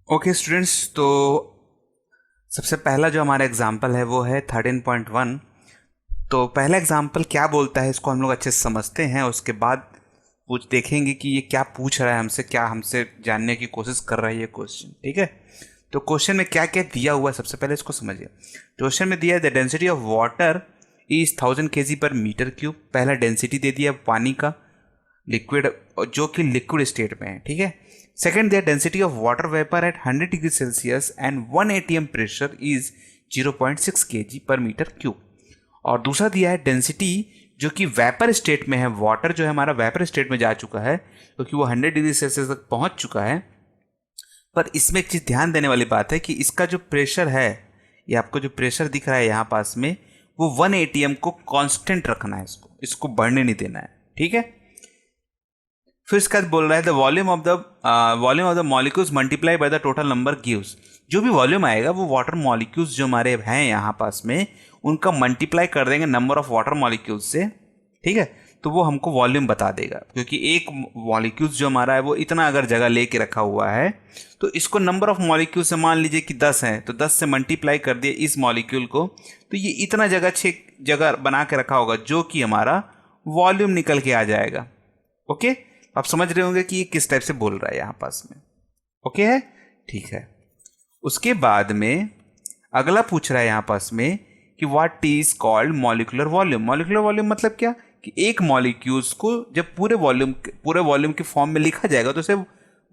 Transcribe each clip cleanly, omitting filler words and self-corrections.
Okay students, तो सबसे पहला जो हमारा एग्जाम्पल है वो है 13.1। तो पहला एग्जाम्पल क्या बोलता है इसको हम लोग अच्छे से समझते हैं, उसके बाद पूछ देखेंगे कि ये क्या पूछ रहा है हमसे, क्या हमसे जानने की कोशिश कर रहा है ये क्वेश्चन। ठीक है, तो क्वेश्चन में क्या क्या दिया हुआ है सबसे पहले इसको समझिए। क्वेश्चन में दिया है the density of water is 1000 kg पर मीटर क्यूब। पहला डेंसिटी दे दिया पानी का, लिक्विड, जो कि लिक्विड स्टेट में है। ठीक है, सेकेंड दिया density of water vapour eight 100 degree Celsius and 1 atm pressure is 0.6 kg पर मीटर क्यूब। और दूसरा दिया है डेंसिटी जो कि वेपर स्टेट में है, वाटर जो है हमारा वेपर स्टेट में जा चुका है क्योंकि वो 100 डिग्री सेल्सियस तक पहुंच चुका है। पर इसमें एक चीज़ ध्यान देने वाली बात है कि इसका जो प्रेशर है, ये आपको जो प्रेशर दिख रहा है यहाँ पास में, वो 1 atm को कांस्टेंट रखना है, इसको बढ़ने नहीं देना है। ठीक है, फिर इसके बाद बोल रहा है the volume of the molecules multiply by the total number gives. जो भी वॉल्यूम आएगा वो वाटर मॉलिक्यूल्स जो हमारे हैं यहाँ पास में, उनका मल्टीप्लाई कर देंगे नंबर ऑफ वाटर मॉलिक्यूल्स से। ठीक है, तो वो हमको वॉल्यूम बता देगा, क्योंकि एक मॉलिक्यूल्स जो हमारा है वो इतना अगर जगह लेके रखा हुआ है, तो इसको नंबर ऑफ मॉलिक्यूल से मान लीजिए कि 10 है, तो 10 से मल्टीप्लाई कर दिए इस मॉलिक्यूल को, तो ये इतना जगह 6 जगह बना के रखा होगा, जो कि हमारा वॉल्यूम निकल के आ जाएगा। ओके, आप समझ रहे होंगे कि ये किस टाइप से बोल रहा है यहाँ पास में। ओके है, ठीक है। उसके बाद में अगला पूछ रहा है यहाँ पास में कि what is called molecular volume. Molecular volume मतलब क्या, कि एक मॉलिक्यूल्स को जब पूरे वॉल्यूम के फॉर्म में लिखा जाएगा तो उसे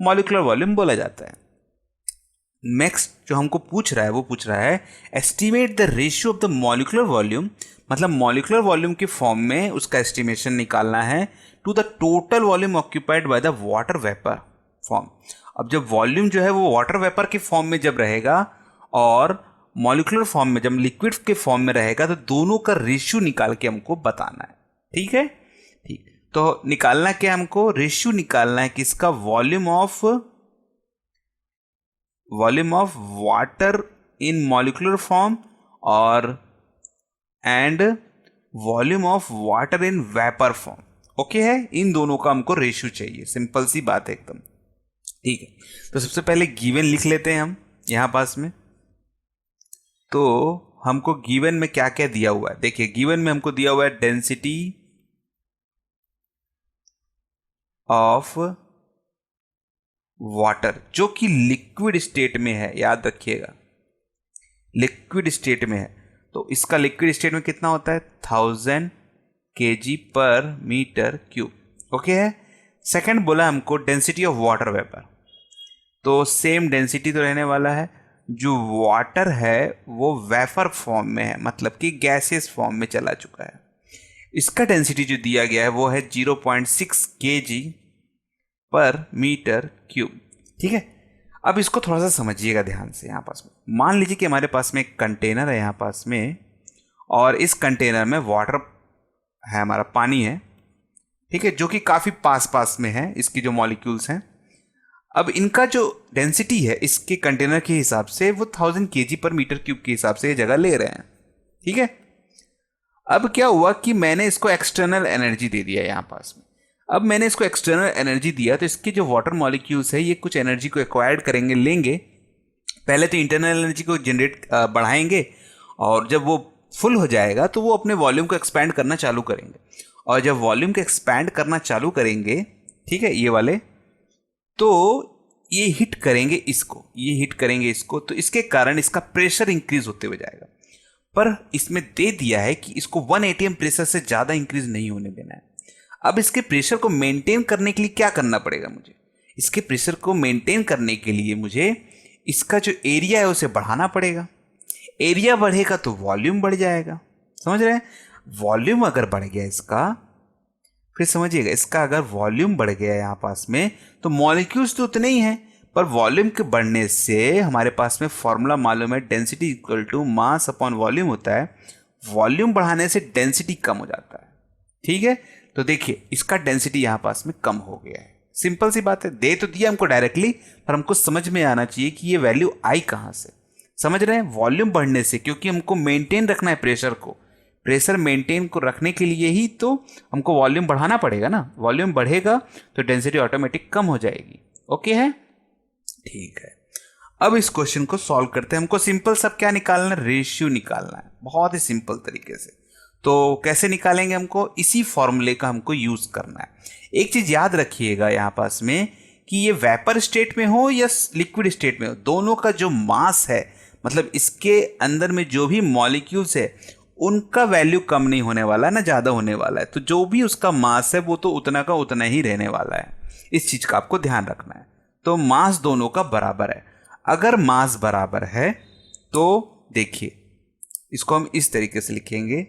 मॉलिक्यूलर वॉल्यूम बोला जाता है। नेक्स्ट जो हमको पूछ रहा है वो पूछ रहा है estimate the ratio of the molecular volume, मतलब मॉलिक्यूलर वॉल्यूम के फॉर्म में उसका एस्टिमेशन निकालना है to the total volume occupied by the water vapour form. अब जब वॉल्यूम जो है वो वाटर वेपर के फॉर्म में जब रहेगा और मॉलिक्यूलर फॉर्म में जब लिक्विड के फॉर्म में रहेगा, तो दोनों का रेशियो निकाल के हमको बताना है। ठीक है, ठीक, तो निकालना क्या हमको, रेशियो निकालना है किसका, volume of water in molecular form और and volume of water in vapour form. Okay है, इन दोनों का हमको रेशियो चाहिए, सिंपल सी बात है एकदम। ठीक है, तो सबसे पहले गिवन लिख लेते हैं हम यहां पास में। तो हमको गिवन में क्या क्या दिया हुआ है, देखिए गिवन में हमको दिया हुआ है डेंसिटी ऑफ वाटर जो कि लिक्विड स्टेट में है, याद रखिएगा लिक्विड स्टेट में है। तो इसका लिक्विड स्टेट में कितना होता है, 1000 kg पर मीटर क्यूब। ओके है। सेकंड बोला हमको डेंसिटी ऑफ वाटर वेपर, तो सेम डेंसिटी तो रहने वाला है, जो वाटर है वो वेपर फॉर्म में है, मतलब कि गैसियस फॉर्म में चला चुका है। इसका डेंसिटी जो दिया गया है वो है 0.6 kg पर मीटर क्यूब। ठीक है, अब इसको थोड़ा सा समझिएगा ध्यान से। यहाँ पास में मान लीजिए कि हमारे पास में एक कंटेनर है यहाँ पास में, और इस कंटेनर में वाटर है, हमारा पानी है। ठीक है, जो कि काफ़ी पास में है, इसकी जो मॉलिक्यूल्स हैं। अब इनका जो डेंसिटी है इसके कंटेनर के हिसाब से वो 1000 kg पर मीटर क्यूब के हिसाब से ये जगह ले रहे हैं। ठीक है, अब क्या हुआ कि मैंने इसको एक्सटर्नल एनर्जी दे दिया यहाँ पास में। अब मैंने इसको एक्सटर्नल एनर्जी दिया तो इसके जो वाटर मॉलिक्यूल्स है ये कुछ एनर्जी को एक्वायर्ड करेंगे, लेंगे। पहले तो इंटरनल एनर्जी को जनरेट बढ़ाएंगे, और जब वो फुल हो जाएगा तो वो अपने वॉल्यूम को एक्सपैंड करना चालू करेंगे। और जब वॉल्यूम को एक्सपैंड करना चालू करेंगे, ठीक है, ये वाले, तो ये हिट करेंगे इसको, तो इसके कारण इसका प्रेशर इंक्रीज होते हुए जाएगा। पर इसमें दे दिया है कि इसको 1 atm प्रेशर से ज़्यादा इंक्रीज नहीं होने देना है। अब इसके प्रेशर को मेंटेन करने के लिए क्या करना पड़ेगा मुझे, इसके प्रेशर को मेंटेन करने के लिए मुझे इसका जो एरिया है उसे बढ़ाना पड़ेगा। एरिया बढ़ेगा तो वॉल्यूम बढ़ जाएगा, समझ रहे हैं। वॉल्यूम अगर बढ़ गया इसका, फिर समझिएगा, इसका अगर वॉल्यूम बढ़ गया यहाँ पास में, तो मॉलिक्यूल्स तो उतने ही हैं, पर वॉल्यूम के बढ़ने से हमारे पास में फॉर्मूला मालूम है, density equal to mass upon volume होता है। वॉल्यूम बढ़ाने से डेंसिटी कम हो जाता है। ठीक है, तो देखिए इसका डेंसिटी यहाँ पास में कम हो गया है। सिंपल सी बात है, दे तो दिया हमको डायरेक्टली, पर हमको समझ में आना चाहिए कि ये वैल्यू आई कहाँ से। समझ रहे हैं, वॉल्यूम बढ़ने से, क्योंकि हमको मेंटेन रखना है प्रेशर मेंटेन को रखने के लिए ही तो हमको वॉल्यूम बढ़ाना पड़ेगा ना। वॉल्यूम बढ़ेगा तो डेंसिटी ऑटोमेटिक कम हो जाएगी। ओके है, ठीक है। अब इस क्वेश्चन को सॉल्व करते हैं। हमको सिंपल सब क्या निकालना है, रेशियो निकालना है, बहुत ही सिंपल तरीके से। तो कैसे निकालेंगे, हमको इसी फॉर्मूले का हमको यूज करना है। एक चीज याद रखिएगा यहाँ पास में कि ये वेपर स्टेट में हो या लिक्विड स्टेट में हो, दोनों का जो मास है, मतलब इसके अंदर में जो भी मॉलिक्यूल्स है उनका वैल्यू कम नहीं होने वाला है ना ज़्यादा होने वाला है। तो जो भी उसका मास है वो तो उतना का उतना ही रहने वाला है। इस चीज़ का आपको ध्यान रखना है। तो मास दोनों का बराबर है। अगर मास बराबर है तो देखिए इसको हम इस तरीके से लिखेंगे,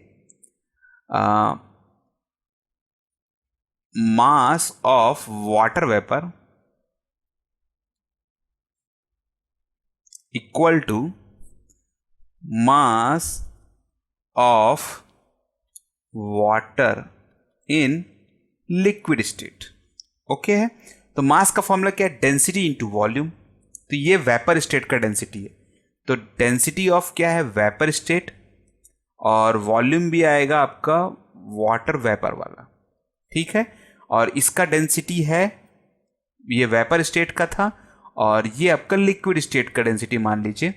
mass of water vapour equal to mass of water in liquid state. Okay है। तो मास का फॉर्मूला क्या है, डेंसिटी इनटू वॉल्यूम। तो ये वेपर स्टेट का डेंसिटी है, तो डेंसिटी ऑफ क्या है, वेपर स्टेट, और वॉल्यूम भी आएगा आपका वाटर वेपर वाला, ठीक है। और इसका डेंसिटी है, ये वेपर स्टेट का था, और ये आपका लिक्विड स्टेट का डेंसिटी मान लीजिए।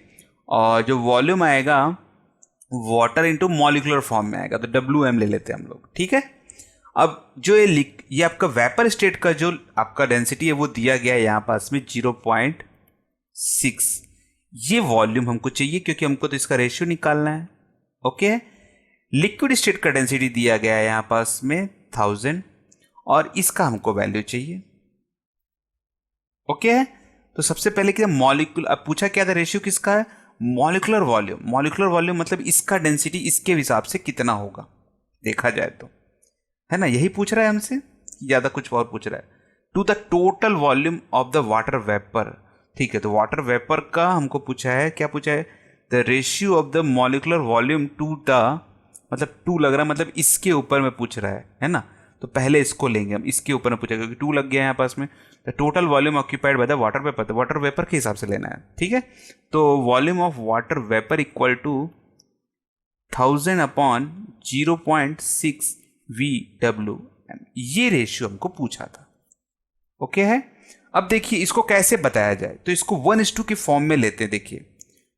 और जो वॉल्यूम आएगा वाटर इंटू मॉलिकुलर फॉर्म में आएगा, तो WM ले लेते हैं हम लोग, ठीक है। अब जो ये आपका वेपर स्टेट का जो आपका डेंसिटी है वो दिया गया है यहाँ पास में 0.6। ये वॉल्यूम हमको चाहिए क्योंकि हमको तो इसका रेशियो निकालना है। ओके। लिक्विड स्टेट का डेंसिटी दिया गया है यहाँ पास में 1000, और इसका हमको वैल्यू चाहिए। ओके। तो सबसे पहले क्या, मॉलिक्यूल, अब पूछा क्या था, रेशियो किसका है, मॉलिकुलर वॉल्यूम। मॉलिकुलर वॉल्यूम मतलब इसका डेंसिटी इसके हिसाब से कितना होगा देखा जाए तो, है ना, यही पूछ रहा है हमसे, ज़्यादा कुछ और पूछ रहा है। To the total volume of the water vapour, ठीक है। तो वाटर वेपर का हमको पूछा है, क्या पूछा है, the ratio of the molecular volume to the, मतलब 2 लग रहा है, मतलब इसके ऊपर में पूछ रहा है ना। तो पहले इसको लेंगे हम, इसके ऊपर में पूछा क्योंकि 2 लग गया है यहाँ पास में। The total volume occupied by the water vapour, तो वाटर वेपर के हिसाब से लेना है, ठीक है। तो volume of water vapour equal to 1000 upon 0.6 VWM, ये रेशियो हमको पूछा था। ओके है। अब देखिए इसको कैसे बताया जाए, तो इसको 1:2 के फॉर्म में लेते हैं। देखिए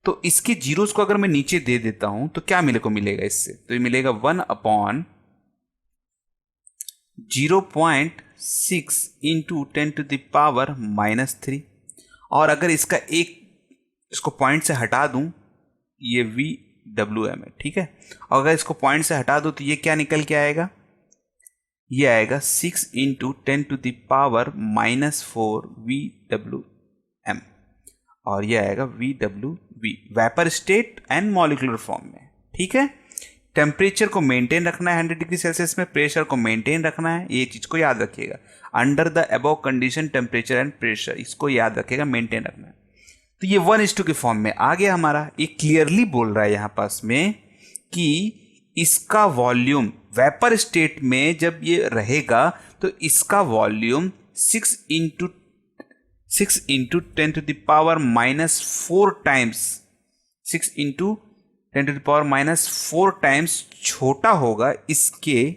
तो इसके जीरोस को अगर मैं नीचे दे देता हूं तो क्या मिलेगा इससे, तो ये मिलेगा 1 अपॉन 0.6 इंटू 10⁻³ और अगर इसका एक, इसको पॉइंट से हटा दूं, ये VWM है, ठीक है। और अगर इसको पॉइंट से हटा दूं तो ये क्या निकल के आएगा, ये आएगा 6 इंटू 10⁻⁻4 VWM, और ये आएगा VWV, vapour state and molecular form में, ठीक है। टेम्परेचर को मेंटेन रखना है 100 डिग्री सेल्सियस में, प्रेशर को मेंटेन रखना है, ये चीज़ को याद रखिएगा। Under the above condition temperature and pressure, इसको याद रखिएगा, मेंटेन रखना है। तो ये 1:2 के फॉर्म में आ गया हमारा। ये क्लियरली बोल रहा है यहाँ पास में कि इसका वॉल्यूम वेपर स्टेट में जब ये रहेगा तो इसका volume 6 into 10⁻⁻4 times, 6 into 10⁻⁻4 times छोटा होगा इसके,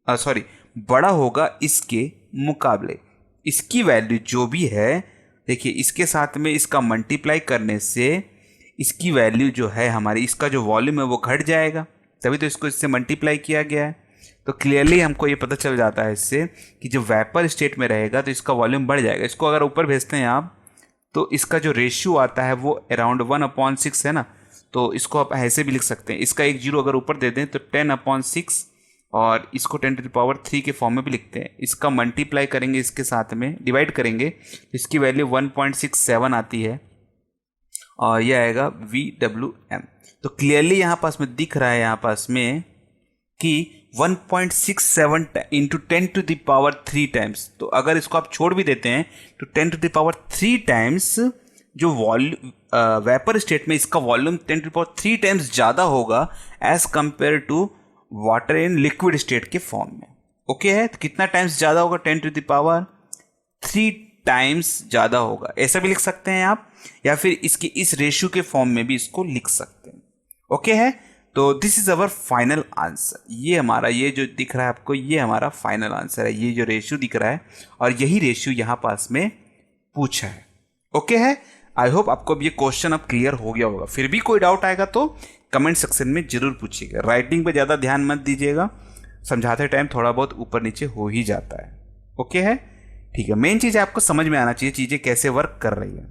सॉरी बड़ा होगा इसके मुकाबले। इसकी वैल्यू जो भी है, देखिए इसके साथ में इसका मल्टीप्लाई करने से इसकी वैल्यू जो है हमारी, इसका जो वॉल्यूम है वो घट जाएगा, तभी तो इसको इससे मल्टीप्लाई किया गया है। तो क्लियरली हमको ये पता चल जाता है इससे कि जो वेपर स्टेट में रहेगा तो इसका वॉल्यूम बढ़ जाएगा। इसको अगर ऊपर भेजते हैं आप तो इसका जो रेशियो आता है वो अराउंड 1/6 है ना, तो इसको आप ऐसे भी लिख सकते हैं। इसका एक जीरो अगर ऊपर दे दें तो 10/6, और इसको 10⁻³ के फॉर्म में भी लिखते हैं। इसका मल्टीप्लाई करेंगे, इसके साथ में डिवाइड करेंगे, इसकी वैल्यू 1.67 आती है, और यह आएगा VWM। तो क्लियरली यहाँ पास में दिख रहा है यहाँ पास में कि 1.67 इंटू 10⁻³ टाइम्स। तो अगर इसको आप छोड़ भी देते हैं तो 10⁻³ टाइम्स जो वॉल्यूम वेपर स्टेट में इसका वॉल्यूम 10⁻³ टाइम्स ज़्यादा होगा as compare to water in liquid state के फॉर्म में। ओके है। तो कितना टाइम्स ज़्यादा होगा, 10⁻³ टाइम्स ज़्यादा होगा, ऐसा भी लिख सकते हैं आप, या फिर इसके इस रेशियो के फॉर्म में भी इसको लिख सकते हैं। ओके है। तो this is our final answer. ये हमारा, ये जो दिख रहा है आपको, ये हमारा फाइनल आंसर है। ये जो रेशियो दिख रहा है और यही रेशियो यहाँ पास में पूछा है। ओके है। आई होप आपको अब ये क्वेश्चन अब क्लियर हो गया होगा। फिर भी कोई डाउट आएगा तो कमेंट सेक्शन में जरूर पूछिएगा। राइटिंग पे ज़्यादा ध्यान मत दीजिएगा, समझाते टाइम थोड़ा बहुत ऊपर नीचे हो ही जाता है। ओके है, ठीक है। मेन चीज़ आपको समझ में आना चाहिए चीज़ें कैसे वर्क कर रही हैं।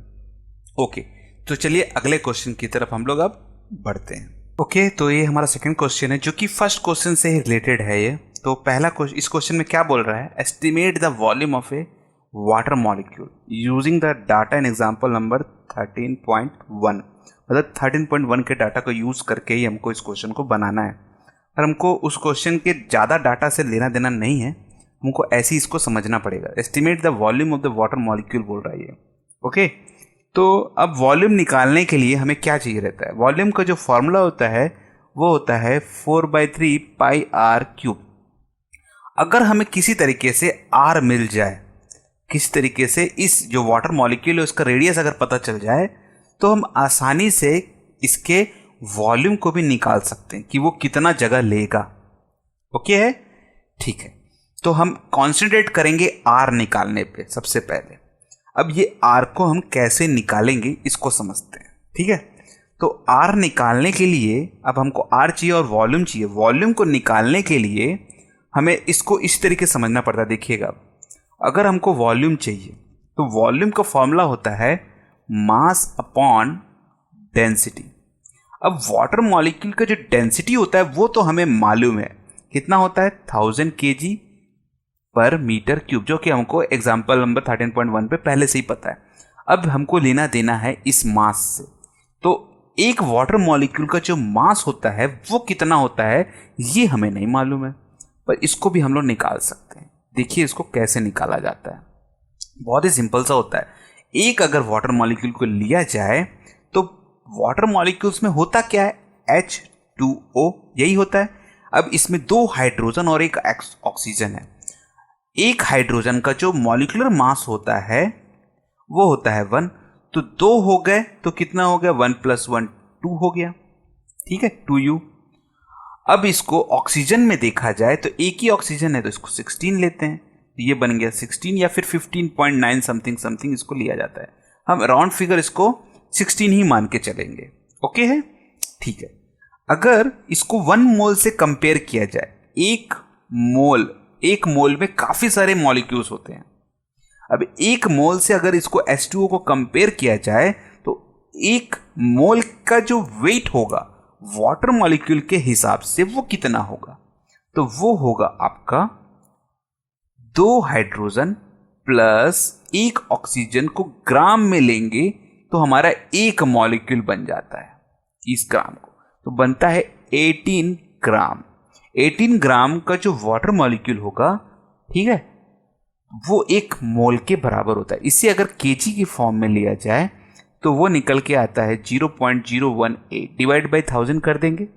ओके, तो चलिए अगले क्वेश्चन की तरफ हम लोग अब बढ़ते हैं। ओके, तो ये हमारा सेकंड क्वेश्चन है जो कि फर्स्ट क्वेश्चन से ही रिलेटेड है ये। तो पहला क्वेश्चन, इस क्वेश्चन में क्या बोल रहा है, estimate the volume of A water molecule using the data in example number 13.1। मतलब 13.1 के डाटा को यूज करके ही हमको इस क्वेश्चन को बनाना है। और हमको उस क्वेश्चन के ज़्यादा डाटा से लेना देना नहीं है, हमको ऐसे ही इसको समझना पड़ेगा। Estimate the volume of the water molecule बोल रहा है ये। ओके, तो अब वॉल्यूम निकालने के लिए हमें क्या चाहिए रहता है, वॉल्यूम का जो फॉर्मूला होता है वो होता है 4/3 पाई आर क्यूब। अगर हमें किसी तरीके से आर मिल जाए, किसी तरीके से इस जो वाटर मॉलिक्यूल है उसका रेडियस अगर पता चल जाए, तो हम आसानी से इसके वॉल्यूम को भी निकाल सकते हैं कि वो कितना जगह लेगा। ओके है, ठीक है। तो हम कॉन्सेंट्रेट करेंगे आर निकालने पे सबसे पहले। अब ये आर को हम कैसे निकालेंगे इसको समझते हैं, ठीक है। तो आर निकालने के लिए अब हमको आर चाहिए और वॉल्यूम चाहिए। वॉल्यूम को निकालने के लिए हमें इसको इस तरीके से समझना पड़ता है। देखिएगा, अगर हमको वॉल्यूम चाहिए तो वॉल्यूम का फॉर्मूला होता है मास अपॉन डेंसिटी। अब वाटर मॉलिक्यूल का जो डेंसिटी होता है वो तो हमें मालूम है, कितना होता है 1000 kg पर मीटर क्यूब, जो कि हमको एग्जाम्पल नंबर 13.1 पे पहले से ही पता है। अब हमको लेना देना है इस मास से। तो एक वाटर मॉलिक्यूल का जो मास होता है वो कितना होता है ये हमें नहीं मालूम है, पर इसको भी हम लोग निकाल सकते हैं। देखिए इसको कैसे निकाला जाता है, बहुत ही सिंपल सा होता है। एक अगर वाटर मॉलिक्यूल को लिया जाए तो वाटर मॉलिक्यूल्स में होता क्या है, H2O यही होता है। अब इसमें 2 हाइड्रोजन और 1 ऑक्सीजन है। एक हाइड्रोजन का जो मॉलिक्यूलर मास होता है वो होता है 1, तो 2 हो गए तो कितना हो गया, 1 + 1 2 हो गया, ठीक है, 2U। अब इसको ऑक्सीजन में देखा जाए तो एक ही ऑक्सीजन है तो इसको 16 लेते हैं, तो ये बन गया 16 या फिर 15.9 समथिंग इसको लिया जाता है। हम राउंड फिगर इसको 16 ही मान के चलेंगे। ओके है, ठीक है। अगर इसको 1 मोल से कंपेयर किया जाए, एक मोल में काफी सारे मॉलिक्यूल्स होते हैं। अब 1 मोल से अगर इसको H2O को कंपेयर किया जाए तो 1 मोल का जो वेट होगा वाटर मॉलिक्यूल के हिसाब से वो कितना होगा, तो वो होगा आपका 2 हाइड्रोजन प्लस 1 ऑक्सीजन को ग्राम में लेंगे तो हमारा 1 मॉलिक्यूल बन जाता है 30 ग्राम को, तो बनता है 18 ग्राम। 18 ग्राम का जो वाटर मॉलिक्यूल होगा, ठीक है, वो 1 मोल के बराबर होता है। इसे अगर केजी की फॉर्म में लिया जाए तो वो निकल के आता है 0.018, डिवाइड बाई 1000 कर देंगे।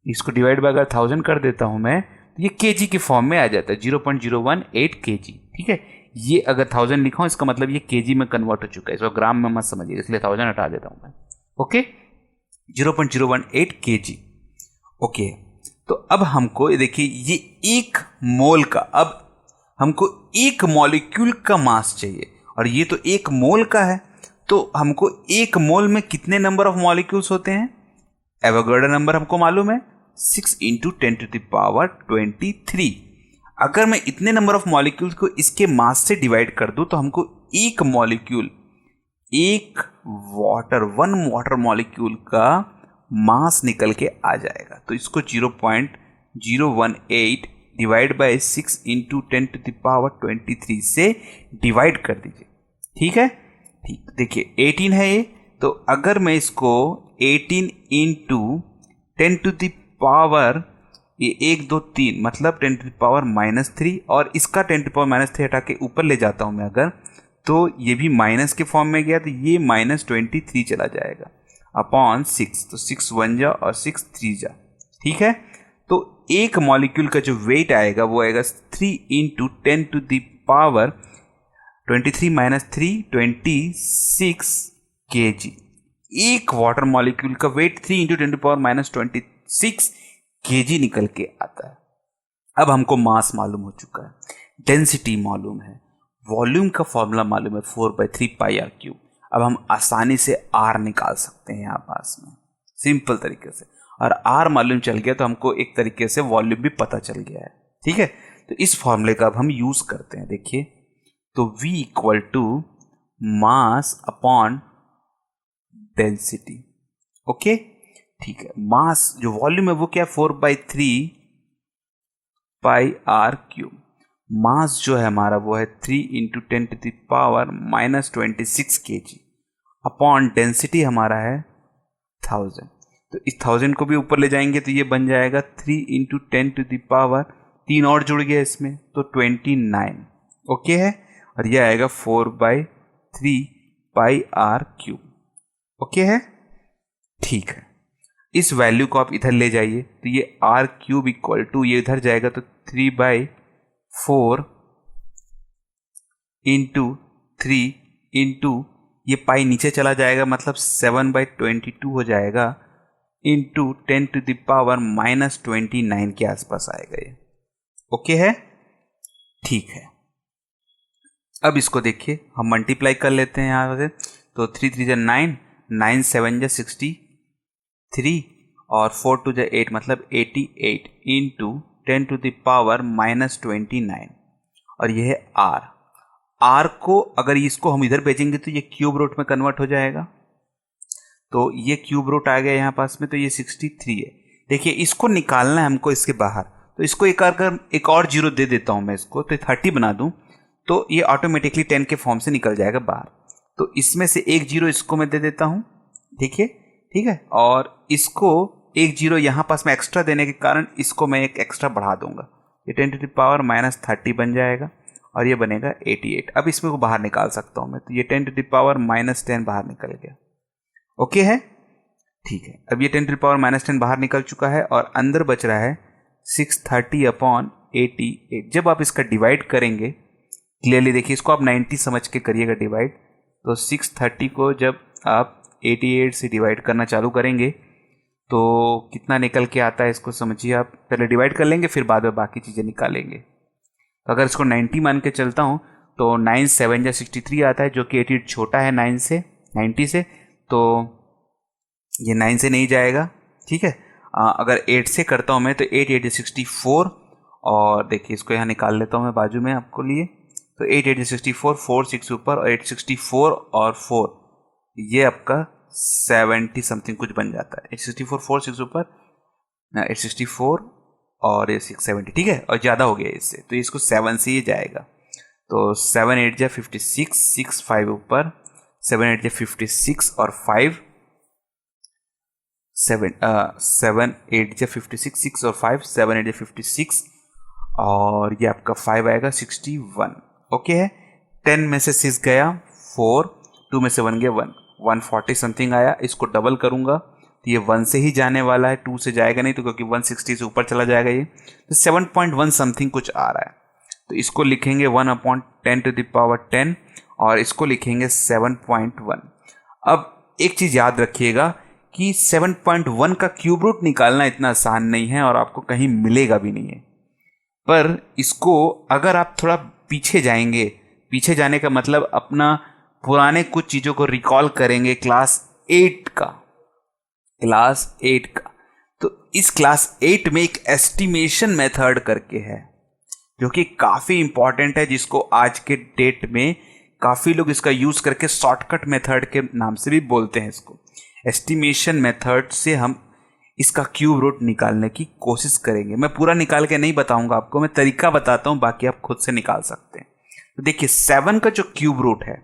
इसको डिवाइड बाय अगर 1000 कर देता हूं मैं तो ये केजी की फॉर्म में आ जाता है 0.018 केजी, ठीक है। ये अगर 1000 लिखा हूं इसका मतलब ये केजी में कन्वर्ट हो चुका है, इसको ग्राम में मत समझिए, इसलिए 1000 हटा देता हूं मैं। Okay, 0.018 KG. ओके, तो अब हमको देखिए ये 1 मोल का, अब हमको 1 मॉलिक्यूल का मास चाहिए और ये तो 1 मोल का है, तो हमको 1 मोल में कितने नंबर ऑफ मॉलिक्यूल्स होते हैं, एवोगाड्रो नंबर हमको मालूम है 6 × 10⁻23। अगर मैं इतने नंबर ऑफ मॉलिक्यूल्स को इसके मास से डिवाइड कर दूं तो हमको 1 मॉलिक्यूल, 1 वाटर मॉलिक्यूल का मास निकल के आ जाएगा। तो इसको 0.018 डिवाइड बाय 6 × 10⁻23 से डिवाइड कर दीजिए, ठीक है। ठीक, देखिए 18 है ये, तो अगर मैं इसको 18 × 10⁻, ये 1 2 3 मतलब 10⁻³ और इसका 10⁻³ हटा के ऊपर ले जाता हूं मैं अगर, तो ये भी माइनस के फॉर्म में गया तो ये -23 चला जाएगा अपॉन 6, तो 6 1 जा और 6 3 जा, ठीक है। तो 1 मॉलिक्यूल का जो वेट आएगा वो आएगा 3 × 10⁻23 - 3 26 kg। 1 वाटर मॉलिक्यूल का वेट 3 × 10⁻26 kg निकल के आता है। अब हमको मास मालूम हो चुका है, डेंसिटी मालूम है, वॉल्यूम का फॉर्मूला मालूम है 4/3 पाई आर क्यूब। अब हम आसानी से R निकाल सकते हैं यहाँ पास में सिंपल तरीके से, और R मालूम चल गया तो हमको एक तरीके से वॉल्यूम भी पता चल गया है। ठीक है, तो इस फॉर्मूले का अब हम यूज करते हैं। देखिए, तो V equal to mass upon density. Okay, ठीक है, मास जो वॉल्यूम है वो क्या, 4/3 पाई आर क्यूब। मास जो है हमारा वो है 3 × 10⁻⁻26 kg अपॉन डेंसिटी हमारा है 1000। तो इस 1000 को भी ऊपर ले जाएंगे तो ये बन जाएगा 3 × 10⁻, 3 और जुड़ गया इसमें तो 29। ओके है, और ये आएगा 4/3 पाई आर क्यूब। ओके है, ठीक है, इस वैल्यू को आप इधर ले जाइए तो ये आर क्यूब इक्वल टू, ये इधर जाएगा तो 3/4 × 3 × ये पाई नीचे चला जाएगा मतलब 7/22 हो जाएगा इंटू 10⁻⁻29 के आसपास आएगा ये। ओके है, ठीक है, अब इसको देखिए हम मल्टीप्लाई कर लेते हैं यहाँ से, तो 3 3 जा 9, 9 7 जा 63 और 4 2 जा 8 मतलब 88 इंटू 10⁻⁻29 और ये है R। R को अगर इसको हम इधर भेजेंगे तो ये क्यूब रूट में कन्वर्ट हो जाएगा, तो ये क्यूब रूट आ गया यहाँ पास में, तो ये 63 है। देखिए इसको निकालना है हमको इसके बाहर, तो इसको एक और जीरो दे देता हूँ मैं इसको, तो 30 बना दूँ तो ये ऑटोमेटिकली 10 के फॉर्म से निकल जाएगा बाहर। तो इसमें से एक जीरो इसको मैं दे देता हूँ, देखिए, ठीक है, और इसको एक जीरो यहाँ पास में एक्स्ट्रा देने के कारण इसको मैं एक एक्स्ट्रा बढ़ा दूंगा, ये 10⁻⁻30 बन जाएगा और ये बनेगा 88। अब इसमें को बाहर निकाल सकता हूँ मैं, तो ये 10⁻⁻10 बाहर निकल गया। ओके है, ठीक है, अब ये 10⁻⁻10 बाहर निकल चुका है और अंदर बच रहा है 630/88। जब आप इसका डिवाइड करेंगे, क्लियरली देखिए, इसको आप 90 समझ के करिएगा डिवाइड, तो 630 को जब आप 88 से डिवाइड करना चालू करेंगे तो कितना निकल के आता है इसको समझिए। आप पहले डिवाइड कर लेंगे फिर बाद में बाकी चीज़ें निकालेंगे। तो अगर इसको 90 मान के चलता हूँ तो 9 7 जा 63 आता है, जो कि 88 छोटा है 90 से, तो ये 9 से नहीं जाएगा। ठीक है, अगर 8 से करता हूँ मैं तो 8 8 64, और देखिए इसको यहाँ निकाल लेता हूँ मैं बाजू में आपको लिए, तो 8 8 64, 4 6 ऊपर और 864 और 4, ये आपका 70 समथिंग कुछ बन जाता है। 864 4 6 ऊपर 864 और ये 670, ठीक है, और ज़्यादा हो गया इससे, तो इसको 7 से ही जाएगा, तो 7 8 जा 56, 6 5 ऊपर 7 8 जा 56 और 5 7 8 जा 56, 6 और 5 7 8 जा 56 और ये आपका 5 आएगा 61। ओके है, 10 में से 6 गया 4, 2 में से 1 गया 1, 140 समथिंग आया। इसको डबल करूंगा तो ये 1 से ही जाने वाला है, 2 से जाएगा नहीं, तो क्योंकि 160 से ऊपर चला जाएगा ये, तो 7.1 समथिंग कुछ आ रहा है। तो इसको लिखेंगे 1/10⁻10 और इसको लिखेंगे 7.1। अब एक चीज़ याद रखिएगा कि 7.1 का क्यूब रूट निकालना इतना आसान नहीं है और आपको कहीं मिलेगा भी नहीं है, पर इसको अगर आप थोड़ा पीछे जाएंगे, पीछे जाने का मतलब अपना पुराने कुछ चीज़ों को रिकॉल करेंगे क्लास 8 का, तो इस क्लास 8 में एक एस्टिमेशन मेथड करके है जो कि काफ़ी इंपॉर्टेंट है, जिसको आज के डेट में काफ़ी लोग इसका यूज़ करके शॉर्टकट मेथड के नाम से भी बोलते हैं इसको। एस्टिमेशन मेथड से हम इसका क्यूब रूट निकालने की कोशिश करेंगे। मैं पूरा निकाल के नहीं बताऊंगा आपको, मैं तरीका बताता हूं, बाकी आप खुद से निकाल सकते हैं। तो देखिए 7 का जो क्यूब रूट है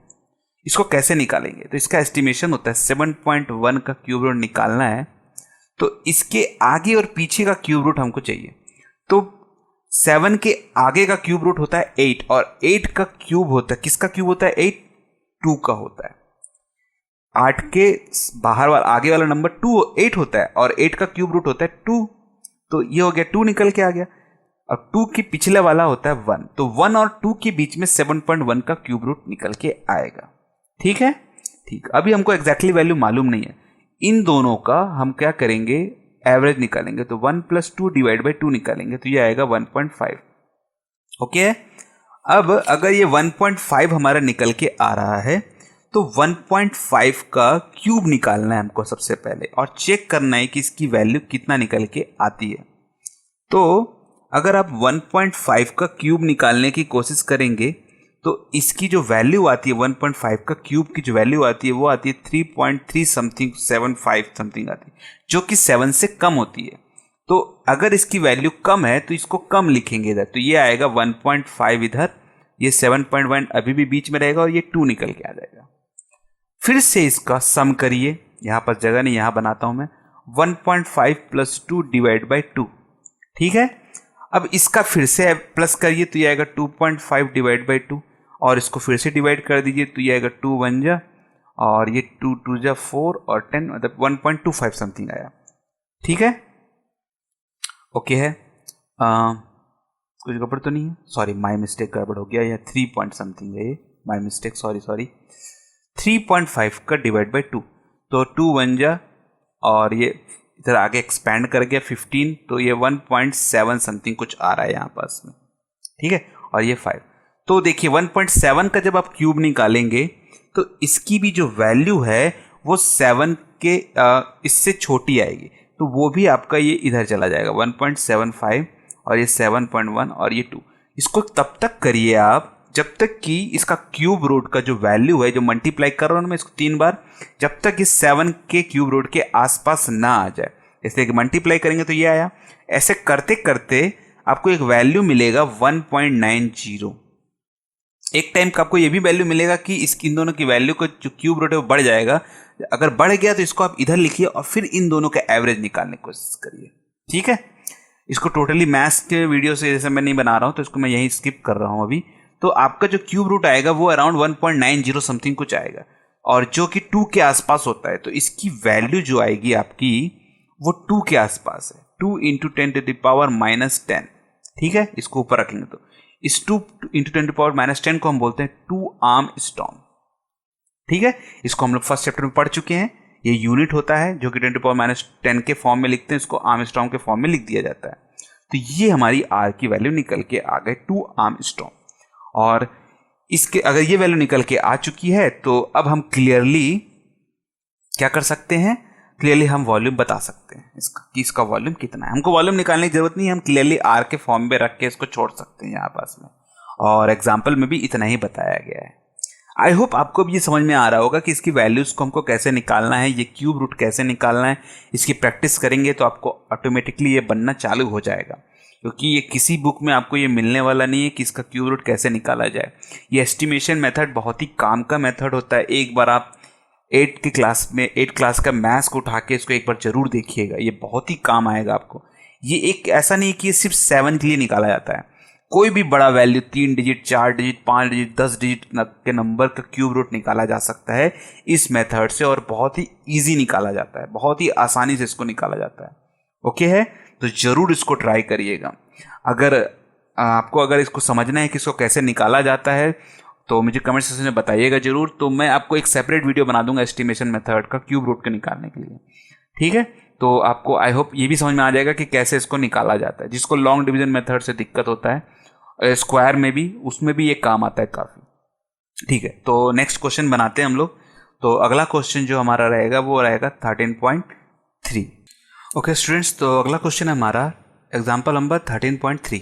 इसको कैसे निकालेंगे, तो इसका एस्टिमेशन होता है 7.1 का क्यूब रूट निकालना है, तो इसके आगे और पीछे का क्यूब रूट हमको चाहिए। तो 7 के आगे का क्यूब रूट होता है 8 और 8 का क्यूब होता है, किसका क्यूब होता है 8, 2 का होता है। 8 के बाहर वाला आगे वाला नंबर 8 होता है और 8 का क्यूब रूट होता है 2, तो ये हो गया 2 निकल के आ गया, और 2 के पिछले वाला होता है 1, तो 1 और 2 के बीच में 7.1 का क्यूब रूट निकल के आएगा। ठीक है, ठीक, अभी हमको एग्जैक्टली वैल्यू मालूम नहीं है, इन दोनों का हम क्या करेंगे, एवरेज निकालेंगे, तो 1 + 2 / 2 निकालेंगे, तो ये आएगा 1.5। ओके, अब अगर ये 1.5 हमारा निकल के आ रहा है तो 1.5 का क्यूब निकालना है हमको सबसे पहले और चेक करना है कि इसकी वैल्यू कितना निकल के आती है। तो अगर आप 1.5 का क्यूब निकालने की कोशिश करेंगे तो इसकी जो वैल्यू आती है 1.5 का क्यूब की जो वैल्यू आती है वो आती है 3.3 समथिंग 75 समथिंग आती है, जो कि 7 से कम होती है। तो अगर इसकी वैल्यू कम है तो इसको कम लिखेंगे इधर, तो ये आएगा 1.5 इधर, ये 7.1 अभी भी बीच में रहेगा और ये 2 निकल के आ जाएगा। फिर से इसका सम करिए, यहाँ पर जगह नहीं, यहाँ बनाता हूँ मैं, 1.5 + 2 / 2, ठीक है। अब इसका फिर से प्लस करिए तो ये आएगा 2.5 / 2 और इसको फिर से डिवाइड कर दीजिए तो ये आएगा 2 × 1 और ये 2 × 2 = 4 और 10, मतलब 1.25 समथिंग आया, ठीक है। ओके है, कुछ गड़बड़ तो नहीं है, सॉरी माय मिस्टेक, गड़बड़ हो गया, यह 3 पॉइंट समथिंग है, ये माय मिस्टेक, सॉरी 3.5 का डिवाइड बाई 2, तो 2 × 1 और ये इधर आगे एक्सपैंड कर गया 15, तो ये 1.7 समथिंग कुछ आ रहा है यहाँ पास में, ठीक है। और ये 5, तो देखिए 1.7 का जब आप क्यूब निकालेंगे तो इसकी भी जो वैल्यू है वो 7 के इससे छोटी आएगी, तो वो भी आपका ये इधर चला जाएगा 1.75 और ये 7.1 और ये 2। इसको तब तक करिए आप जब तक कि इसका क्यूब रूट का जो वैल्यू है, जो मल्टीप्लाई कर रहा हूँ मैं इसको 3 बार, जब तक इस 7 के क्यूब रूट के आसपास ना आ जाए। इसलिए कि मल्टीप्लाई करेंगे तो ये आया, ऐसे करते करते आपको एक वैल्यू मिलेगा 1.90। एक टाइम का आपको ये भी वैल्यू मिलेगा कि इन दोनों की वैल्यू का जो क्यूब रूट है वो बढ़ जाएगा। अगर बढ़ गया तो इसको आप इधर लिखिए और फिर इन दोनों का एवरेज निकालने की कोशिश करिए, ठीक है। इसको टोटली मैथ्स के वीडियो से जैसे मैं नहीं बना रहा हूँ तो इसको मैं यहीं स्किप कर रहा हूँ अभी। तो आपका जो क्यूब रूट आएगा वो अराउंड 1.90 समथिंग कुछ आएगा और जो कि 2 के आसपास होता है, तो इसकी वैल्यू जो आएगी आपकी वो 2 के आसपास है, 2 × 10⁻⁻10, ठीक है। इसको ऊपर रख लेंगे तो इस 2 × 10⁻⁻10 को हम बोलते हैं 2 आर्म स्टॉर्म, ठीक है। इसको हम लोग फर्स्ट चैप्टर में पढ़ चुके हैं। ये यूनिट होता है जो कि 10⁻10 के फॉर्म में लिखते हैं, इसको आर्म स्टॉर्म के फॉर्म में लिख दिया जाता है। तो ये हमारी आर की वैल्यू निकल के आ गए 2 आर्म स्टॉर्म, और इसके अगर ये वैल्यू निकल के आ चुकी है तो अब हम क्लियरली क्या कर सकते हैं, क्लियरली हम वॉल्यूम बता सकते हैं इसका कि इसका वॉल्यूम कितना है। हमको वॉल्यूम निकालने की जरूरत नहीं है, हम क्लियरली आर के फॉर्म में रख के इसको छोड़ सकते हैं यहाँ पास में, और एग्जाम्पल में भी इतना ही बताया गया है। आई होप आपको भी ये समझ में आ रहा होगा कि इसकी वैल्यूज़ को हमको कैसे निकालना है, ये क्यूब रूट कैसे निकालना है। इसकी प्रैक्टिस करेंगे तो आपको ऑटोमेटिकली ये बनना चालू हो जाएगा, क्योंकि ये किसी बुक में आपको ये मिलने वाला नहीं है कि इसका क्यूब रूट कैसे निकाला जाए। ये एस्टिमेशन मेथड बहुत ही काम का मेथड होता है। एक बार आप 8 क्लास का मैथ्स को उठा के इसको एक बार जरूर देखिएगा, ये बहुत ही काम आएगा आपको। ये एक ऐसा नहीं कि ये सिर्फ 7 के लिए निकाला जाता है, कोई भी बड़ा value 3 digit 4 digit 5 digit 10 digit के नंबर का क्यूब रूट निकाला जा सकता है इस मेथड से, और बहुत ही ईजी निकाला जाता है, बहुत ही आसानी से इसको निकाला जाता है। ओके है, तो ज़रूर इसको ट्राई करिएगा। अगर आपको इसको समझना है कि इसको कैसे निकाला जाता है तो मुझे कमेंट सेक्शन में बताइएगा जरूर, तो मैं आपको एक सेपरेट वीडियो बना दूंगा एस्टिमेशन मेथड का क्यूब रूट को निकालने के लिए, ठीक है। तो आपको आई होप ये भी समझ में आ जाएगा कि कैसे इसको निकाला जाता है। जिसको लॉन्ग डिवीजन मेथड से दिक्कत होता है, स्क्वायर में भी, उसमें भी ये काम आता है काफ़ी, ठीक है। तो नेक्स्ट क्वेश्चन बनाते हैं हम लोग। तो अगला क्वेश्चन जो हमारा रहेगा वो रहेगा 13.3। ओके स्टूडेंट्स, तो अगला क्वेश्चन है हमारा एग्जाम्पल नंबर 13.3।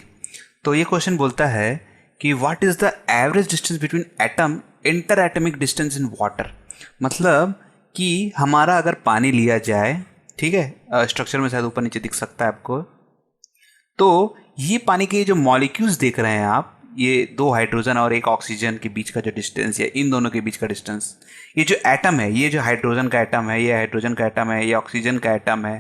तो ये क्वेश्चन बोलता है कि what is the average distance between atom inter atomic distance in water. मतलब कि हमारा अगर पानी लिया जाए, ठीक है, स्ट्रक्चर में शायद ऊपर नीचे दिख सकता है आपको, तो ये पानी के जो मॉलिक्यूल्स देख रहे हैं आप, ये 2 हाइड्रोजन और 1 ऑक्सीजन के बीच का जो डिस्टेंस है, इन दोनों के बीच का डिस्टेंस, ये जो एटम है, ये जो हाइड्रोजन का एटम है, ये हाइड्रोजन का एटम है, ये ऑक्सीजन का एटम है,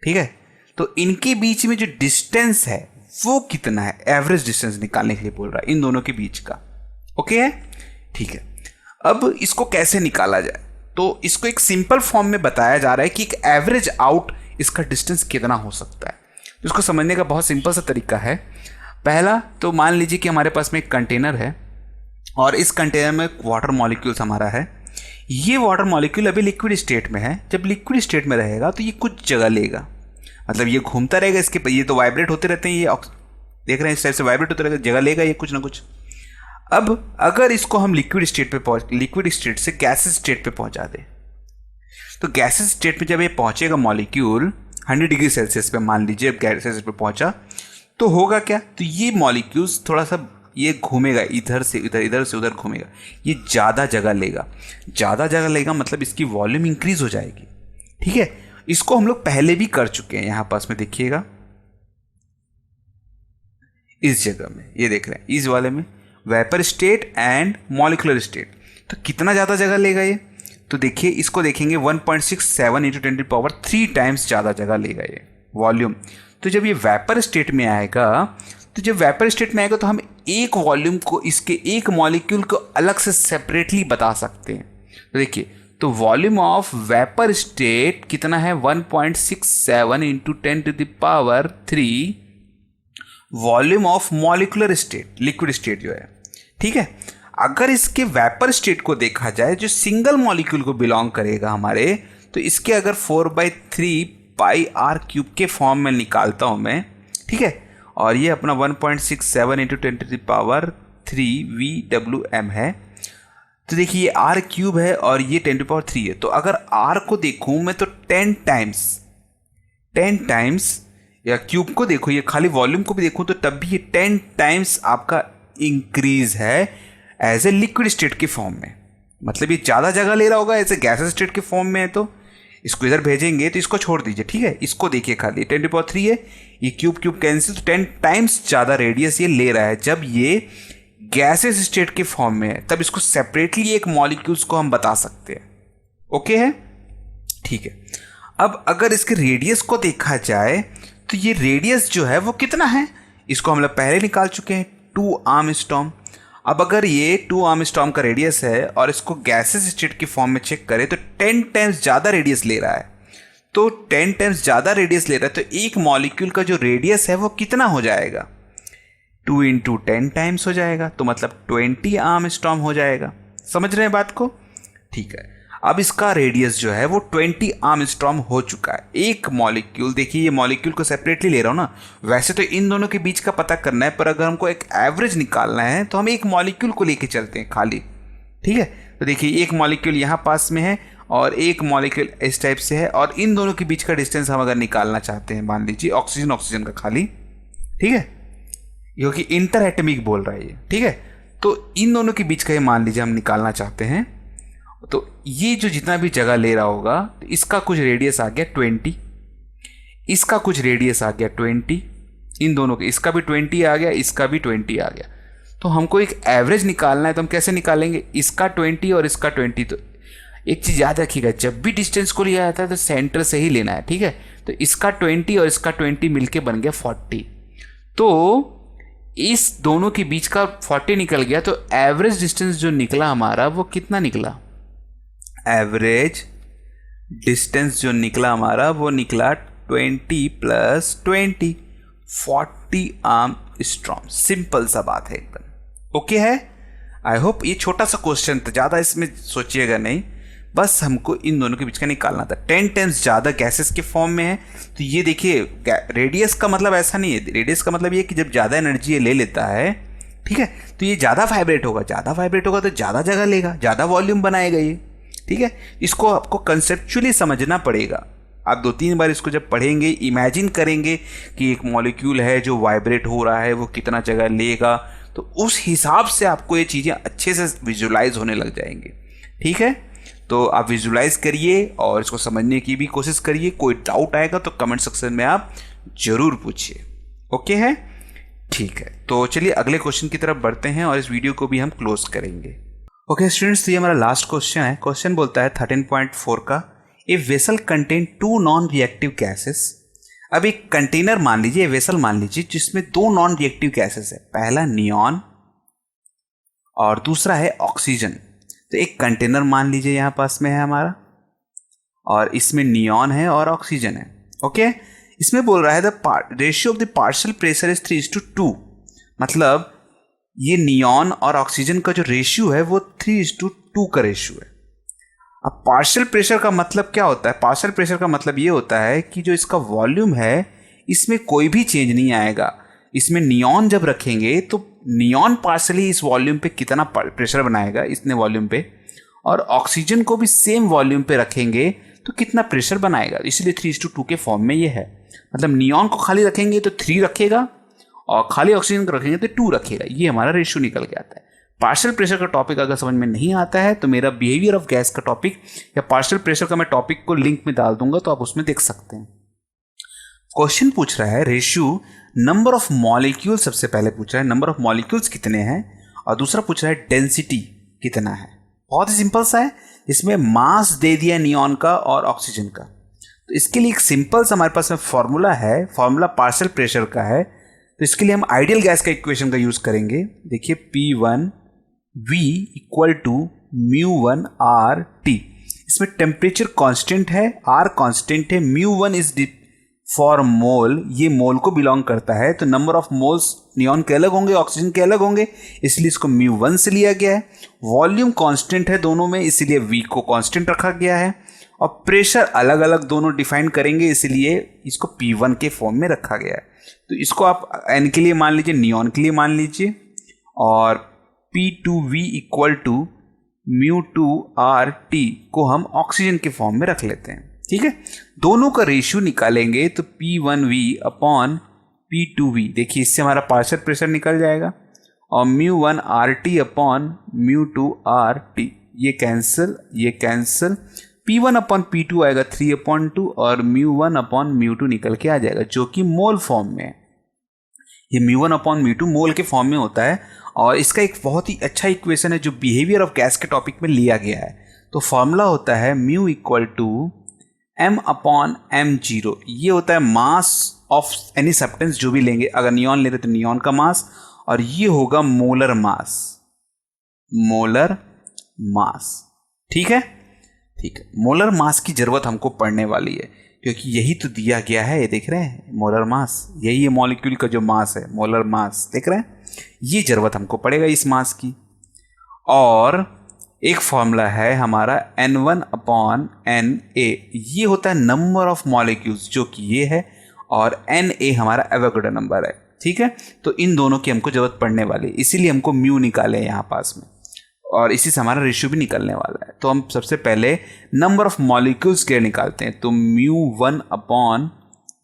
ठीक है। तो इनके बीच में जो डिस्टेंस है वो कितना है, एवरेज डिस्टेंस निकालने के लिए बोल रहा है इन दोनों के बीच का। ओके है, ठीक है। अब इसको कैसे निकाला जाए, तो इसको एक सिंपल फॉर्म में बताया जा रहा है कि एक एवरेज आउट इसका डिस्टेंस कितना हो सकता है। तो इसको समझने का बहुत सिंपल सा तरीका है। पहला तो मान लीजिए कि हमारे पास में एक कंटेनर है और इस कंटेनर में वाटर मॉलिक्यूल्स हमारा है। ये वाटर मॉलिक्यूल अभी लिक्विड स्टेट में है। जब लिक्विड स्टेट में रहेगा तो ये कुछ जगह लेगा, मतलब ये घूमता रहेगा, इसके ये तो वाइब्रेट होते रहते हैं, ये देख रहे हैं इस टाइप से वाइब्रेट होते रहेगा, जगह लेगा ये कुछ ना कुछ। अब अगर इसको हम लिक्विड स्टेट से गैसेस स्टेट पे पहुंचा दें, तो गैसेस स्टेट में जब ये पहुंचेगा मॉलिक्यूल 100 डिग्री सेल्सियस पे, मान लीजिए अब गैसेस पे पहुंचा, तो होगा क्या, तो ये मॉलिक्यूल्स थोड़ा सा ये घूमेगा, इधर से इधर, इधर से उधर घूमेगा, ये ज़्यादा जगह लेगा। ज़्यादा जगह लेगा मतलब इसकी वॉल्यूम इंक्रीज हो जाएगी। ठीक है, इसको हम लोग पहले भी कर चुके हैं। यहाँ पास में देखिएगा, इस जगह में ये देख रहे हैं, इस वाले में vapour state and molecular state. तो कितना ज़्यादा जगह लेगा ये, तो देखिए इसको देखेंगे 1.67 × 10³ टाइम्स ज़्यादा जगह लेगा ये वॉल्यूम। तो जब ये वेपर स्टेट में आएगा, तो जब वेपर स्टेट में आएगा तो हम एक वॉल्यूम को, इसके एक मॉलिक्यूल को अलग से सेपरेटली बता सकते हैं। तो देखिए, तो वॉल्यूम ऑफ वेपर स्टेट कितना है, 1.67 × 10³ volume of molecular state, liquid state जो है। ठीक है, अगर इसके वेपर स्टेट को देखा जाए जो सिंगल मॉलिक्यूल को बिलोंग करेगा हमारे, तो इसके अगर 4/3 πr³ के फॉर्म में निकालता हूं मैं। ठीक है, और ये अपना 1.67 × 10³ VWM है। तो देखिए ये r³ है और ये 10³ है। तो अगर r को देखूं मैं तो 10 टाइम्स या क्यूब को देखो, ये खाली वॉल्यूम को भी देखूं तो तब भी ये 10 टाइम्स आपका इंक्रीज है एज ए लिक्विड स्टेट के फॉर्म में। मतलब ये ज़्यादा जगह ले रहा होगा ऐसे गैसेस स्टेट के फॉर्म में है। तो इसको इधर भेजेंगे तो इसको छोड़ दीजिए। ठीक है, इसको देखिए, खाली 10³ है, ये क्यूब कैंसिल, तो 10 टाइम्स ज़्यादा रेडियस ये ले रहा है। जब ये गैसेस स्टेट के फॉर्म में है तब इसको सेपरेटली एक मॉलिक्यूल्स को हम बता सकते हैं। ओके है, ठीक है। अब अगर इसके रेडियस को देखा जाए तो ये रेडियस जो है वो कितना है, इसको हम लोग पहले निकाल चुके हैं, 2 आर्मस्ट्रॉम। अब अगर ये 2 आर्मस्ट्रॉम का रेडियस है और इसको गैसेस स्टेट की फॉर्म में चेक करें तो 10 टाइम्स ज़्यादा रेडियस ले रहा है। तो 10 टाइम्स ज़्यादा रेडियस ले रहा है, तो एक मॉलिक्यूल का जो रेडियस है वो कितना हो जाएगा, 2 × 10 टाइम्स हो जाएगा। तो मतलब 20 आर्मस्ट्रॉम हो जाएगा। समझ रहे हैं बात को? ठीक है, अब इसका रेडियस जो है वो 20 आर्मस्ट्रॉम हो चुका है। एक मॉलिक्यूल, देखिए ये मॉलिक्यूल को सेपरेटली ले रहा हूँ ना, वैसे तो इन दोनों के बीच का पता करना है, पर अगर हमको एक एवरेज निकालना है तो हम एक मॉलिक्यूल को लेके चलते हैं खाली। ठीक है, तो देखिए एक मॉलिक्यूल यहाँ पास में है और एक मॉलिक्यूल इस टाइप से है, और इन दोनों के बीच का डिस्टेंस हम अगर निकालना चाहते हैं, मान लीजिए ऑक्सीजन का खाली। ठीक है, क्योंकि इंटर एटमिक बोल रहा है ये। ठीक है, तो इन दोनों के बीच का ये मान लीजिए हम निकालना चाहते हैं, तो ये जो जितना भी जगह ले रहा होगा, तो इसका कुछ रेडियस आ गया 20, इसका कुछ रेडियस आ गया 20, इन दोनों के, इसका भी 20 आ गया, इसका भी 20 आ गया। तो हमको एक एवरेज निकालना है, तो हम कैसे निकालेंगे, इसका 20 और इसका 20। तो एक चीज़ याद रखिएगा, जब भी डिस्टेंस को लिया जाता है तो सेंटर से ही लेना है। ठीक है, तो इसका 20 और इसका 20 मिलके बन गया 40। तो इस दोनों के बीच का 40 निकल गया, तो एवरेज डिस्टेंस जो निकला हमारा वो कितना निकला, एवरेज डिस्टेंस जो निकला हमारा वो निकला 20 + 20, 40 आर्मस्ट्रॉम। सिंपल सा बात है एकदम। ओके है, आई होप ये छोटा सा क्वेश्चन था, ज़्यादा इसमें सोचिएगा नहीं, बस हमको इन दोनों के बीच का निकालना था। 10 टाइम्स ज़्यादा गैसेस के फॉर्म में है, तो ये देखिए रेडियस का मतलब ऐसा नहीं है, रेडियस का मतलब ये कि जब ज़्यादा एनर्जी ये ले लेता है, ठीक है, तो ये ज़्यादा वाइब्रेट होगा, तो ज़्यादा जगह लेगा, ज़्यादा वॉल्यूम बनाएगा ये। ठीक है, इसको आपको कंसेप्चुअली समझना पड़ेगा। आप 2-3 बार इसको जब पढ़ेंगे, इमेजिन करेंगे कि एक मॉलिक्यूल है जो वाइब्रेट हो रहा है, वो कितना जगह लेगा, तो उस हिसाब से आपको ये चीज़ें अच्छे से विजुलाइज होने लग जाएंगे। ठीक है, तो आप विजुलाइज करिए और इसको समझने की भी कोशिश करिए। कोई डाउट आएगा तो कमेंट सेक्शन में आप जरूर पूछिए। ओके है, ठीक है, तो चलिए अगले क्वेश्चन की तरफ बढ़ते हैं और इस वीडियो को भी हम क्लोज करेंगे। ओके स्टूडेंट्स, तो ये हमारा लास्ट क्वेश्चन है। क्वेश्चन बोलता है 13.4 का, a vessel contain 2 non reactive gases. अब एक कंटेनर मान लीजिए, वेसल मान लीजिए, जिसमें 2 नॉन रिएक्टिव गैसेस है, पहला नियॉन और दूसरा है ऑक्सीजन। तो एक कंटेनर मान लीजिए यहाँ पास में है हमारा, और इसमें नियॉन है और ऑक्सीजन है। ओके, इसमें बोल रहा है the ratio of the partial pressure is 3:2, मतलब ये नियॉन और ऑक्सीजन का जो रेशियो है वो 3:2 का रेशियो है। अब पार्शियल प्रेशर का मतलब क्या होता है, पार्शियल प्रेशर का मतलब ये होता है कि जो इसका वॉल्यूम है इसमें कोई भी चेंज नहीं आएगा। इसमें नियॉन जब रखेंगे तो नियॉन पार्शली इस वॉल्यूम पे कितना प्रेशर बनाएगा इतने वॉल्यूम पे, और ऑक्सीजन को भी सेम वॉल्यूम पे रखेंगे तो कितना प्रेशर बनाएगा, इसलिए 3:2 के फॉर्म में ये है। मतलब नियॉन को खाली रखेंगे तो 3 रखेगा और खाली ऑक्सीजन को रखेंगे तो 2 रखेगा। ये हमारा रेशियो निकल के आता है। पार्शियल प्रेशर का टॉपिक अगर समझ में नहीं आता है तो मेरा बिहेवियर ऑफ गैस का टॉपिक या पार्शियल प्रेशर का मैं टॉपिक को लिंक में डाल दूंगा, तो आप उसमें देख सकते हैं। क्वेश्चन पूछ रहा है रेशियो नंबर ऑफ मॉलिक्यूल, सबसे पहले पूछ रहा है नंबर ऑफ मॉलिक्यूल्स कितने हैं, और दूसरा पूछ रहा है डेंसिटी कितना है। बहुत ही सिंपल सा है, इसमें मास दे दिया नियॉन का और ऑक्सीजन का। तो इसके लिए एक सिंपल सा हमारे पास में फॉर्मूला है, फॉर्मूला पार्शियल प्रेशर का है। तो इसके लिए हम आइडियल गैस का इक्वेशन का यूज करेंगे। देखिए P1V इक्वल टू μ1 RT। इसमें टेम्परेचर कांस्टेंट है, R कांस्टेंट है, μ1 इज फॉर मोल, ये मोल को बिलोंग करता है। तो नंबर ऑफ मोल्स नियॉन के अलग होंगे, ऑक्सीजन के अलग होंगे, इसलिए इसको μ1 से लिया गया है। वॉल्यूम कांस्टेंट है दोनों में, इसलिए V को कांस्टेंट रखा गया है, और प्रेशर अलग अलग दोनों डिफाइन करेंगे, इसलिए इसको P1 के फॉर्म में रखा गया है। तो इसको आप N के लिए मान लीजिए, नियॉन के लिए मान लीजिए, और P2V इक्वल टू μ2 RT को हम ऑक्सीजन के फॉर्म में रख लेते हैं। ठीक है, दोनों का रेशियो निकालेंगे तो P1V अपॉन P2V, देखिए इससे हमारा पार्शियल प्रेशर निकल जाएगा, और μ1 RT अपॉन μ2 RT, ये कैंसिल, P1 अपॉन P2 आएगा 3/2 और μ1 अपॉन μ2 निकल के आ जाएगा, जो कि मोल फॉर्म में है। ये μ1 अपॉन μ2 मोल के फॉर्म में होता है, और इसका एक बहुत ही अच्छा इक्वेशन है जो बिहेवियर ऑफ गैस के टॉपिक में लिया गया है। तो फॉर्मूला होता है μ equal to m upon m0, ये होता है मास ऑफ एनी सब्सटेंस जो भी लेंगे, अगर नियॉन लेते तो नियॉन का मास, और ये होगा मोलर मास। ठीक है, मोलर मास की जरूरत हमको पड़ने वाली है, क्योंकि यही तो दिया गया है। ये देख रहे हैं मोलर मास, यही है मॉलिक्यूल का जो मास है, मोलर मास देख रहे हैं, ये जरूरत हमको पड़ेगा इस मास की। और एक फॉर्मूला है हमारा N1 अपॉन Na, ये होता है नंबर ऑफ मॉलिक्यूल्स, जो कि ये है, और Na हमारा एवोगाड्रो नंबर है। ठीक है, तो इन दोनों की हमको जरूरत पड़ने वाली है, इसीलिए हमको म्यू निकाले यहाँ पास में, और इसी से हमारा रेशियो भी निकलने वाला है। तो हम सबसे पहले नंबर ऑफ मॉलिक्यूल्स के निकालते हैं। तो μ1 upon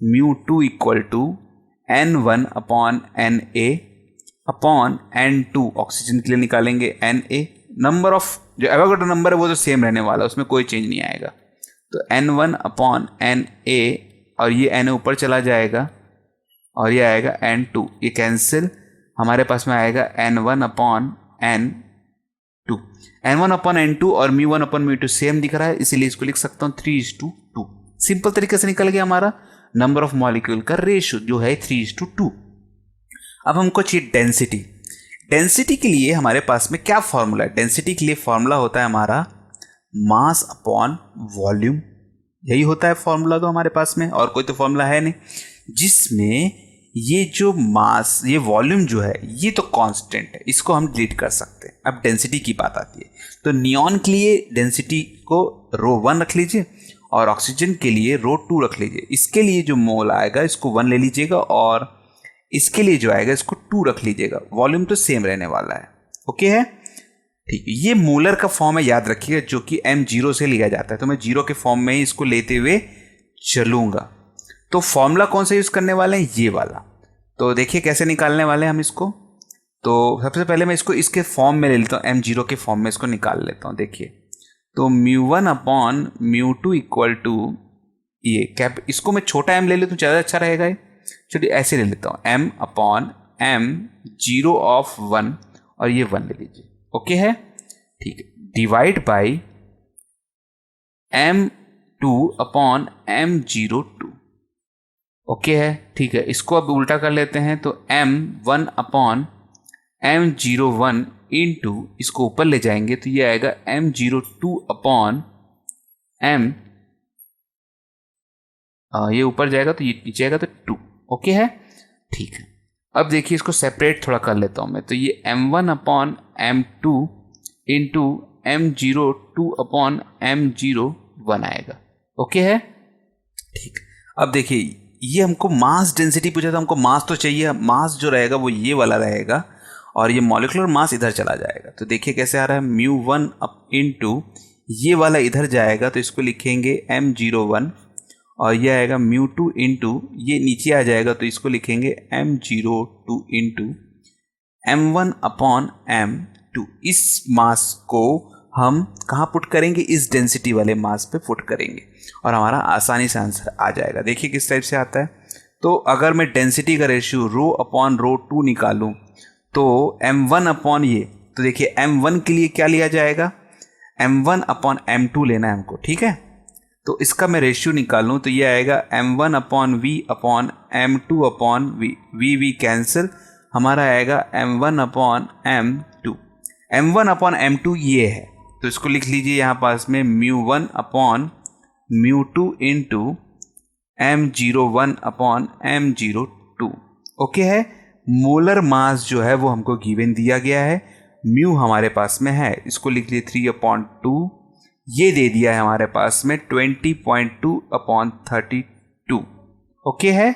μ2 equal to N1 upon Na upon N2, oxygen के लिए निकालेंगे Na। नंबर ऑफ जो एवोगाड्रो नंबर है वो तो सेम रहने वाला है, उसमें कोई चेंज नहीं आएगा। तो N1 अपॉन Na, और ये Na ऊपर चला जाएगा, और ये आएगा N2, ये कैंसिल, हमारे पास में आएगा N1 upon N2। N1 upon N2 और μ1 अपॉन μ2 सेम दिख रहा है, इसीलिए इसको लिख सकता हूँ 3:2। सिंपल तरीके से निकल गया हमारा नंबर ऑफ मॉलिक्यूल का रेशियो जो है 3:2। अब हमको चाहिए डेंसिटी। डेंसिटी के लिए हमारे पास में क्या फॉर्मूला है? डेंसिटी के लिए फॉर्मूला होता है हमारा मास अपॉन वॉल्यूम, यही होता है फॉर्मूला तो हमारे पास में, और कोई तो फॉर्मूला है नहीं, जिसमें ये जो मास, ये वॉल्यूम जो है ये तो कांस्टेंट है, इसको हम डिलीट कर सकते हैं। अब डेंसिटी की बात आती है, तो नियॉन के लिए डेंसिटी को ρ1 रख लीजिए, और ऑक्सीजन के लिए ρ2 रख लीजिए। इसके लिए जो मोल आएगा इसको 1 ले लीजिएगा, और इसके लिए जो आएगा इसको 2 रख लीजिएगा। वॉल्यूम तो सेम रहने वाला है, ओके है, ठीक है। ये मोलर का फॉर्म है, याद रखिएगा, जो कि m0 से लिया जाता है, तो मैं 0 के फॉर्म में ही इसको लेते हुए चलूंगा। तो फॉर्मूला कौन सा यूज करने वाले हैं? ये वाला। तो देखिए कैसे निकालने वाले हैं हम इसको। तो सबसे पहले मैं इसको इसके फॉर्म में ले लेता हूँ, m0 के फॉर्म में इसको निकाल लेता हूँ। देखिए, तो μ1 अपॉन μ2 इक्वल टू ये कैप, इसको मैं छोटा m ले लेता हूँ, ज़्यादा अच्छा रहेगा ये। चलिए ऐसे ले लेता हूँ, m अपॉन m0 ऑफ 1, और ये 1 ले लीजिए, ओके है, ठीक है, divide by m2 upon m02, okay है, ठीक है। इसको अब उल्टा कर लेते हैं, तो m1 अपॉन m01 इंटू, इसको ऊपर ले जाएंगे तो ये आएगा m02 अपॉन m, ये ऊपर जाएगा तो ये नीचे आएगा तो 2, ओके है, ठीक है। अब देखिए इसको सेपरेट थोड़ा कर लेता हूँ मैं, तो ये m1 upon m2 into m02 upon m01 आएगा, ओके है, ठीक। अब देखिए ये हमको मास डेंसिटी पूछा था, हमको मास तो चाहिए, मास जो रहेगा वो ये वाला रहेगा, और ये मॉलिक्यूलर मास इधर चला जाएगा। तो देखिए कैसे आ रहा है, μ1 अप इनटू ये वाला इधर जाएगा तो इसको लिखेंगे m01, और ये आएगा μ2 इनटू ये नीचे आ जाएगा तो इसको लिखेंगे m02 into m1 upon m2। इस मास को हम कहाँ पुट करेंगे, इस डेंसिटी वाले मास पे पुट करेंगे और हमारा आसानी से आंसर आ जाएगा। देखिए किस टाइप से आता है। तो अगर मैं डेंसिटी का रेशियो रो अपॉन रो 2 निकालूं तो m1 अपॉन ये, तो देखिए m1 के लिए क्या लिया जाएगा, m1 अपॉन m2 लेना है हमको, ठीक है। तो इसका मैं रेशियो निकालूं तो ये आएगा m1 upon v upon m2 upon v cancel, हमारा आएगा m1 upon m2। m1 upon m2 ये है तो इसको लिख लीजिए यहाँ पास में μ1 upon μ2 into m01 upon m02। Okay है। मोलर मास जो है वो हमको गिवन दिया गया है, म्यू हमारे पास में है, इसको लिख लिए 3/2, ये दे दिया है हमारे पास में 20.2/32। ओके है,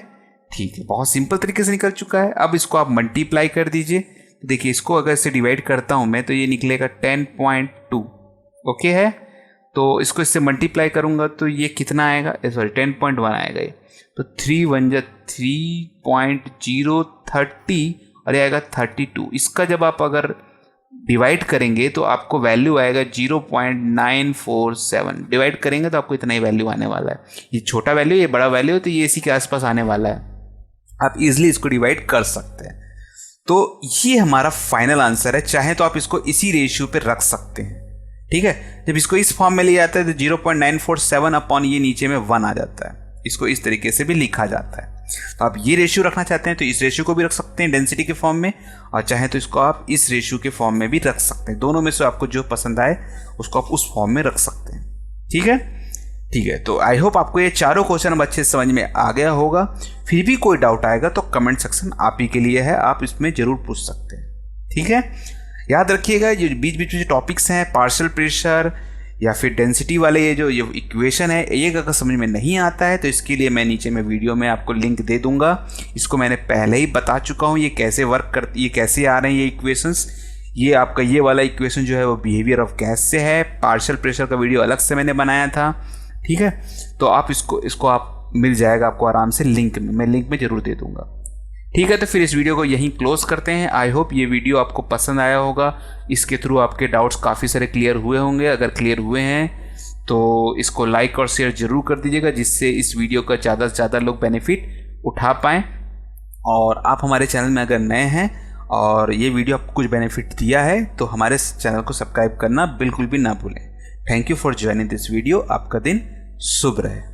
ठीक है, बहुत सिंपल तरीके से निकल चुका है। अब इसको आप मल्टीप्लाई कर दीजिए। देखिए इसको अगर इससे डिवाइड करता हूं मैं तो ये निकलेगा 10.2। ओके है, तो इसको इससे मल्टीप्लाई करूंगा तो ये कितना आएगा, सॉरी 10.1 आएगा ये। तो 3 1 जा 3.030 और ये आएगा 32। इसका जब आप अगर डिवाइड करेंगे तो आपको वैल्यू आएगा 0.947। डिवाइड करेंगे तो आपको इतना ही वैल्यू आने वाला है। ये छोटा वैल्यू, ये बड़ा वैल्यू, तो ये इसी के आसपास आने वाला है। आप इजिली इसको डिवाइड कर सकते हैं। तो ये हमारा फाइनल आंसर है। चाहे तो आप इसको इसी रेशियो पे रख सकते हैं, ठीक है। जब इसको इस फॉर्म में लिया जाता है तो 0.947 अपॉन ये नीचे में 1 आ जाता है। इसको इस तरीके से भी लिखा जाता है। तो आप ये रेशियो रखना चाहते हैं तो इस रेशियो को भी रख सकते हैं डेंसिटी के फॉर्म में, और चाहे तो इसको आप इस रेशियो के फॉर्म में भी रख सकते हैं। दोनों में से आपको जो पसंद आए उसको आप उस फॉर्म में रख सकते हैं, ठीक है। ठीक है, तो आई होप आपको ये चारों क्वेश्चन अब अच्छे से समझ में आ गया होगा। फिर भी कोई डाउट आएगा तो कमेंट सेक्शन आप ही के लिए है, आप इसमें जरूर पूछ सकते हैं, ठीक है। याद रखिएगा ये बीच बीच में जो टॉपिक्स हैं, पार्शियल प्रेशर या फिर डेंसिटी वाले ये जो इक्वेशन है, ये अगर समझ में नहीं आता है तो इसके लिए मैं नीचे में वीडियो में आपको लिंक दे दूंगा। इसको मैंने पहले ही बता चुका हूँ ये कैसे वर्क करती, ये कैसे आ रहे हैं ये इक्वेशंस। ये आपका ये वाला इक्वेशन जो है वो बिहेवियर ऑफ गैस से है। पार्शियल प्रेशर का वीडियो अलग से मैंने बनाया था, ठीक है। तो आप इसको आप मिल जाएगा आपको आराम से लिंक में, मैं लिंक में जरूर दे दूंगा, ठीक है। तो फिर इस वीडियो को यहीं क्लोज करते हैं। आई होप ये वीडियो आपको पसंद आया होगा। इसके थ्रू आपके डाउट्स काफ़ी सारे क्लियर हुए होंगे। अगर क्लियर हुए हैं तो इसको लाइक और शेयर जरूर कर दीजिएगा, जिससे इस वीडियो का ज़्यादा से ज़्यादा लोग बेनिफिट उठा पाएँ। और आप हमारे चैनल में अगर नए हैं और ये वीडियो आपको कुछ बेनिफिट दिया है तो हमारे चैनल को सब्सक्राइब करना बिल्कुल भी ना भूलें। Thank you for joining this video. आपका दिन शुभ रहे।